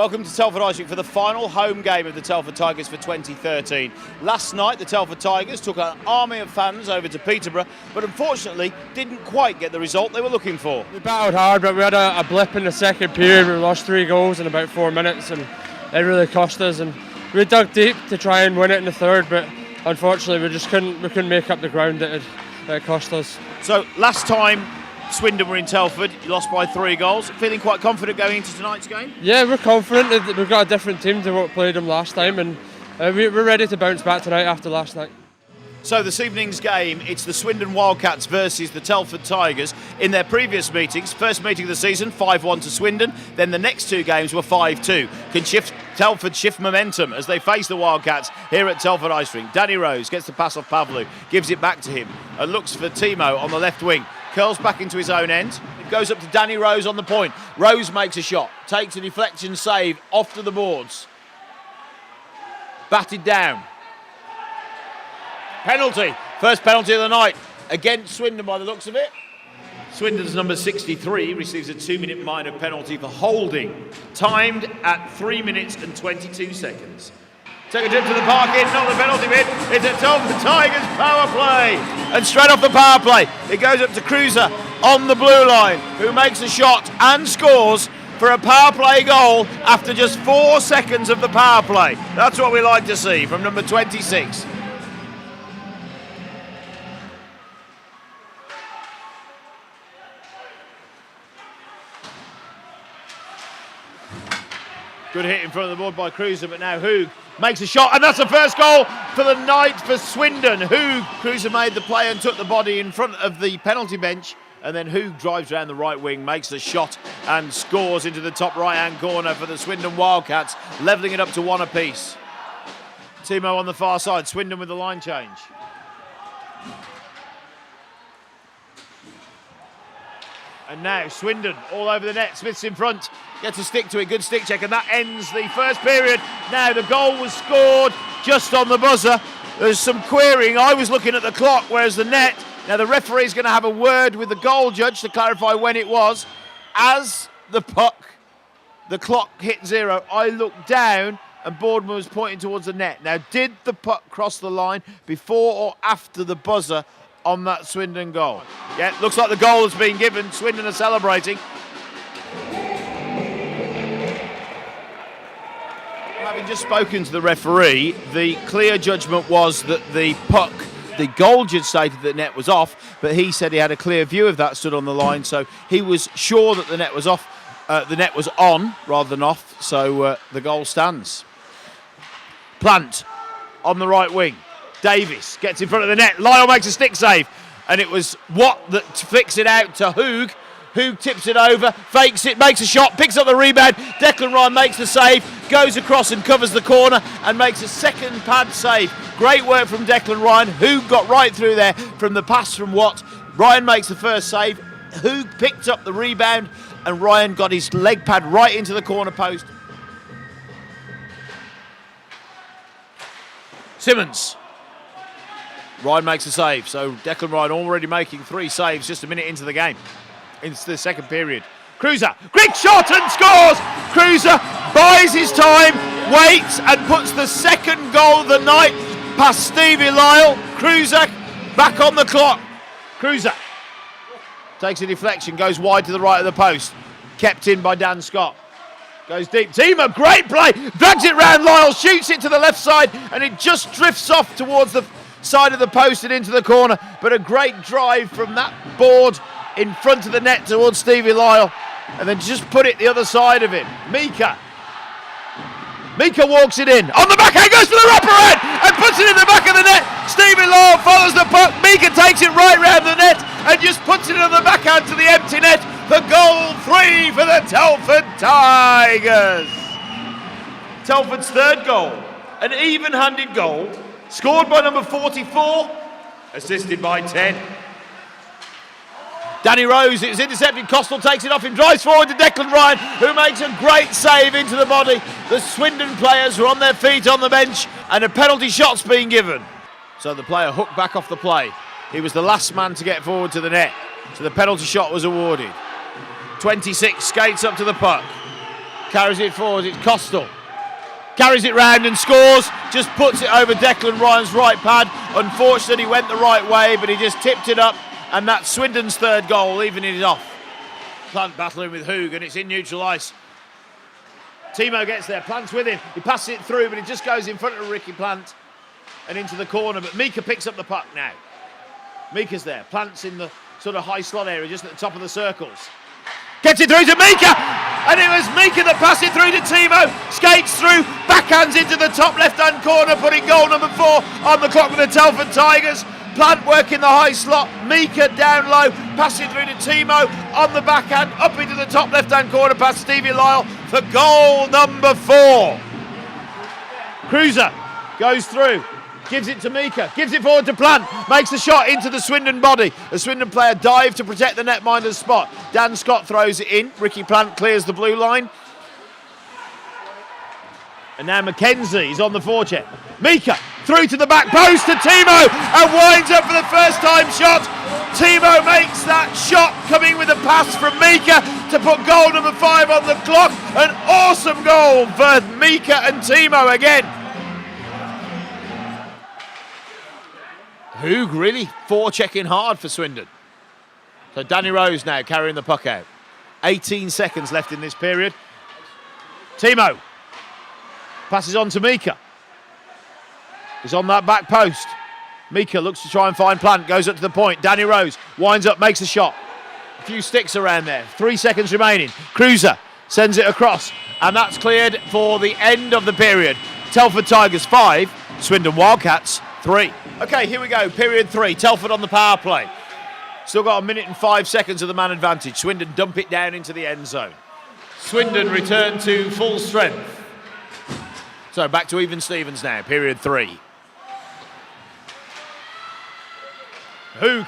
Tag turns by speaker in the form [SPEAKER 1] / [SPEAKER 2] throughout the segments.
[SPEAKER 1] Welcome to Telford High Street for the final home game of the Telford Tigers for 2013. Last night, the Telford Tigers took an army of fans over to Peterborough, but unfortunately didn't quite get the result they were looking for.
[SPEAKER 2] We battled hard, but we had a blip in the second period. We lost 3 goals in about 4 minutes, and it really cost us. And we dug deep to try and win it in the third, but unfortunately we couldn't make up the ground that it cost us.
[SPEAKER 1] So last time Swindon were in Telford, you lost by 3 goals. Feeling quite confident going into tonight's game?
[SPEAKER 2] Yeah, we're confident. We've got a different team to what played them last time, and we're ready to bounce back tonight after last night.
[SPEAKER 1] So this evening's game, it's the Swindon Wildcats versus the Telford Tigers. In their previous meetings, first meeting of the season, 5-1 to Swindon, then the next 2 games were 5-2. Can Telford shift momentum as they face the Wildcats here at Telford High Street? Danny Rose gets the pass off Pavlu, gives it back to him, and looks for Timo on the left wing. Curls back into his own end. It goes up to Danny Rose on the point. Rose makes a shot, takes a deflection save off to the boards. Batted down. Penalty. First penalty of the night against Swindon by the looks of it. Swindon's number 63 receives a 2-minute minor penalty for holding, timed at 3 minutes and 22 seconds. Take a trip to the park in, not the penalty bit. It's a Telford Tigers power play. And straight off the power play, it goes up to Cruiser on the blue line, who makes a shot and scores for a power play goal after just 4 seconds of the power play. That's what we like to see from number 26. Good hit in front of the board by Cruiser, but now Hoog makes a shot, and that's the first goal for the night for Swindon. Hoog, Cruiser made the play and took the body in front of the penalty bench, and then Hoog drives around the right wing, makes the shot and scores into the top right-hand corner for the Swindon Wildcats, levelling it up to 1 apiece. Timo on the far side, Swindon with the line change. And now Swindon all over the net. Smith's in front, gets a stick to it, good stick check, and that ends the first period. Now the goal was scored just on the buzzer. There's some querying. I was looking at the clock, whereas the net. Now the referee's going to have a word with the goal judge to clarify when it was. As the clock hit 0, I looked down and Boardman was pointing towards the net. Now, did the puck cross the line before or after the buzzer on that Swindon goal? Yeah, looks like the goal has been given. Swindon are celebrating. Having just spoken to the referee, the clear judgment was that the puck, the goal judge stated that the net was off, but he said he had a clear view of that stood on the line, so he was sure that the net was off. The net was on rather than off, so the goal stands. Plant on the right wing. Davis gets in front of the net. Lyle makes a stick save, and it was Watt that flicks it out to Hoog. Hoog tips it over, fakes it, makes a shot, picks up the rebound. Declan Ryan makes the save, goes across and covers the corner and makes a second pad save. Great work from Declan Ryan. Hoog got right through there from the pass from Watt. Ryan makes the first save. Hoog picked up the rebound and Ryan got his leg pad right into the corner post. Simmons. Ryan makes a save, so Declan Ryan already making 3 saves just a minute into the game. Into the second period. Cruiser, quick shot and scores! Cruiser buys his time, waits and puts the second goal of the night past Stevie Lyle. Cruiser back on the clock. Cruiser takes a deflection, goes wide to the right of the post. Kept in by Dan Scott. Goes deep. Timo, great play. Drags it round Lyle, shoots it to the left side, and it just drifts off towards the side of the post and into the corner. But a great drive from that board in front of the net towards Stevie Lyle, and then just put it the other side of it. Mika walks it in. On the backhand, goes for the wraparound and puts it in the back of the net. Stevie Lyle follows the puck. Mika takes it right round the net and just puts it on the backhand to the empty net. The goal 3 for the Telford Tigers. Telford's third goal, an even-handed goal, scored by number 44, assisted by 10. Danny Rose, it was intercepted. Costal takes it off him, drives forward to Declan Ryan, who makes a great save into the body. The Swindon players were on their feet on the bench, and a penalty shot's being given. So the player hooked back off the play. He was the last man to get forward to the net, so the penalty shot was awarded. 26 skates up to the puck. Carries it forward, it's Costello. Carries it round and scores. Just puts it over Declan Ryan's right pad. Unfortunately, he went the right way, but he just tipped it up. And that's Swindon's third goal, evening it off. Plant battling with Hoog, and it's in neutral ice. Timo gets there, Plant's with him. He passes it through, but it just goes in front of Ricky Plant and into the corner. But Mika picks up the puck now. Mika's there. Plant's in the sort of high slot area, just at the top of the circles. Gets it through to Mika! And it was Mika that passed it through to Timo. Skates through, backhands into the top left-hand corner, putting goal number 4 on the clock for the Telford Tigers. Plant working the high slot, Mika down low, passing through to Timo on the backhand, up into the top left-hand corner past Stevie Lyle for goal number 4. Cruiser goes through, gives it to Mika, gives it forward to Plant, makes the shot into the Swindon body. The Swindon player dived to protect the netminder's spot. Dan Scott throws it in, Ricky Plant clears the blue line. And now Mackenzie is on the forecheck. Mika through to the back post to Timo and winds up for the first time shot. Timo makes that shot, coming with a pass from Mika to put goal number 5 on the clock. An awesome goal for Mika and Timo again. Hoog really forechecking hard for Swindon. So Danny Rose now carrying the puck out. 18 seconds left in this period. Timo passes on to Mika. He's on that back post. Mika looks to try and find Plant, goes up to the point. Danny Rose winds up, makes a shot. A few sticks around there. 3 seconds remaining. Cruiser sends it across, and that's cleared for the end of the period. Telford Tigers 5, Swindon Wildcats 3. Okay, here we go. Period 3. Telford on the power play. Still got 1 minute and 5 seconds of the man advantage. Swindon dump it down into the end zone. Swindon return to full strength. So back to even Stevens now, period 3. Hoog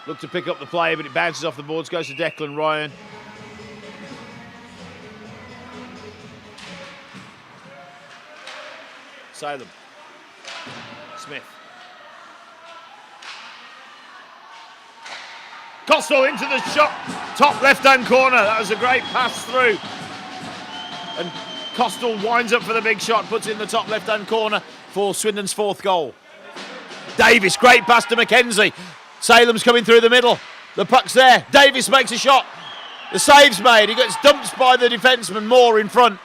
[SPEAKER 1] looked to pick up the play, but it bounces off the boards, goes to Declan Ryan. Salem. Smith. Costello into the shot, top left-hand corner. That was a great pass through. And Costello winds up for the big shot, puts it in the top left-hand corner for Swindon's 4th goal. Davis, great pass to Mackenzie. Salem's coming through the middle. The puck's there. Davis makes a shot. The save's made. He gets dumped by the defenseman Moore in front.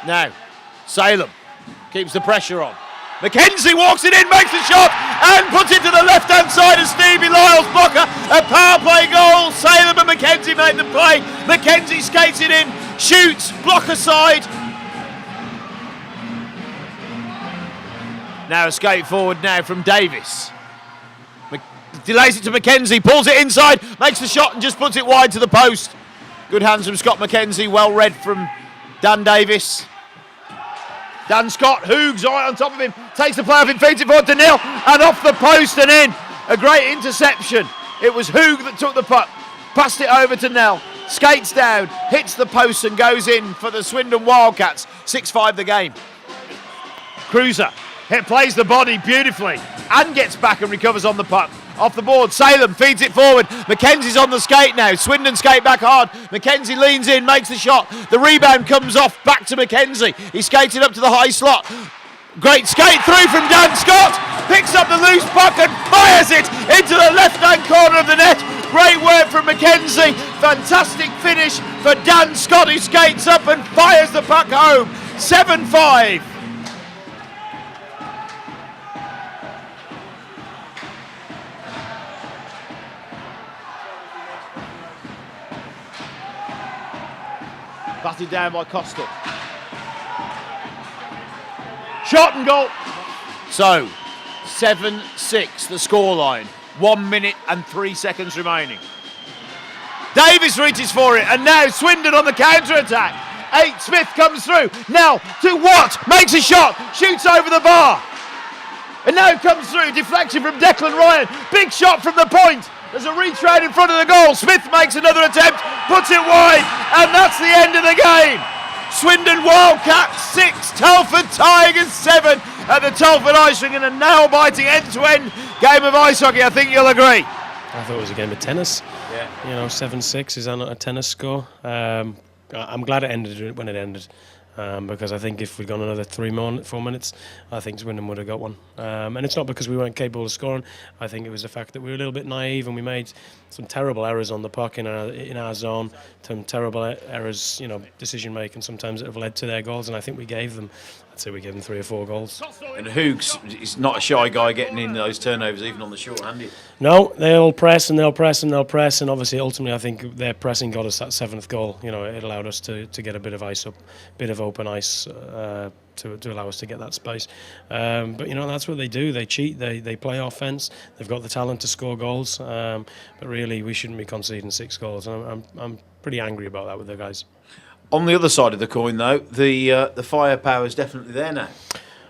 [SPEAKER 1] Now, Salem keeps the pressure on. Mackenzie walks it in, makes the shot, and puts it to the left-hand side of Stevie Lyle's blocker. A power play goal. Salem and Mackenzie made the play. Mackenzie skates it in, shoots, blocker side. Now a skate forward now from Davis. Delays it to Mackenzie, pulls it inside, makes the shot and just puts it wide to the post. Good hands from Scott Mackenzie, well read from Dan Davis. Dan Scott, Hoog's right on top of him, takes the play off him, feeds it forward to Neil, and off the post and in. A great interception. It was Hoog that took the puck, passed it over to Nell, skates down, hits the post and goes in for the Swindon Wildcats. 6-5 the game. Cruiser. It plays the body beautifully and gets back and recovers on the puck. Off the board, Salem feeds it forward. Mackenzie's on the skate now. Swindon skate back hard. Mackenzie leans in, makes the shot. The rebound comes off, back to Mackenzie. He skates it up to the high slot. Great skate through from Dan Scott. Picks up the loose puck and fires it into the left-hand corner of the net. Great work from Mackenzie. Fantastic finish for Dan Scott, who skates up and fires the puck home. 7-5. Batted down by Costello. Shot and goal. So, 7-6 the scoreline. 1 minute and 3 seconds remaining. Davis reaches for it, and now Swindon on the counter-attack. 8, Smith comes through. Now to Watt, makes a shot, shoots over the bar. And now comes through, deflection from Declan Ryan. Big shot from the point. There's a reach round in front of the goal. Smith makes another attempt, puts it wide, and that's the end of the game. Swindon Wildcats 6, Telford Tigers 7 at the Telford Ice Rink, in a nail-biting end-to-end game of ice hockey. I think you'll agree.
[SPEAKER 3] I thought it was a game of tennis.
[SPEAKER 1] Yeah.
[SPEAKER 3] You know, 7-6 is a tennis score. I'm glad it ended when it ended. Because I think if we'd gone another 4 minutes, I think Swindon would have got one. And it's not because we weren't capable of scoring. I think it was the fact that we were a little bit naive and we made some terrible errors on the puck in our zone, some terrible errors, you know, decision making sometimes that have led to their goals. And I think we gave them 3 or 4 goals.
[SPEAKER 1] And Hoogs is not a shy guy getting in those turnovers, even on the short-handed.
[SPEAKER 3] No, they'll press and they'll press and they'll press, and obviously, ultimately, I think their pressing got us that 7th goal. You know, it allowed us to get a bit of open ice to allow us to get that space. But you know, that's what they do. They cheat. They play offense. They've got the talent to score goals. But really, we shouldn't be conceding 6 goals. And I'm pretty angry about that with the guys.
[SPEAKER 1] On the other side of the coin, though, the firepower is definitely there now.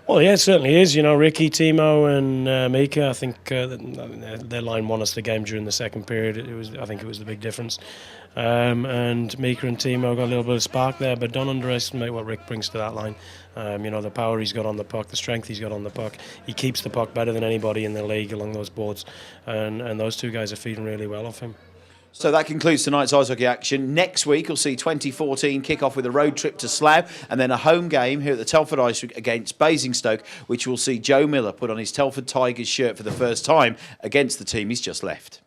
[SPEAKER 3] Well, yeah, it certainly is. You know, Ricky, Timo, and Mika. I think their line won us the game during the second period. I think it was the big difference. And Mika and Timo got a little bit of spark there, but don't underestimate what Rick brings to that line. You know, the power he's got on the puck, the strength he's got on the puck. He keeps the puck better than anybody in the league along those boards, and those 2 guys are feeding really well off him.
[SPEAKER 1] So that concludes tonight's ice hockey action. Next week, we'll see 2014 kick off with a road trip to Slough and then a home game here at the Telford Ice against Basingstoke, which will see Joe Miller put on his Telford Tigers shirt for the first time against the team he's just left.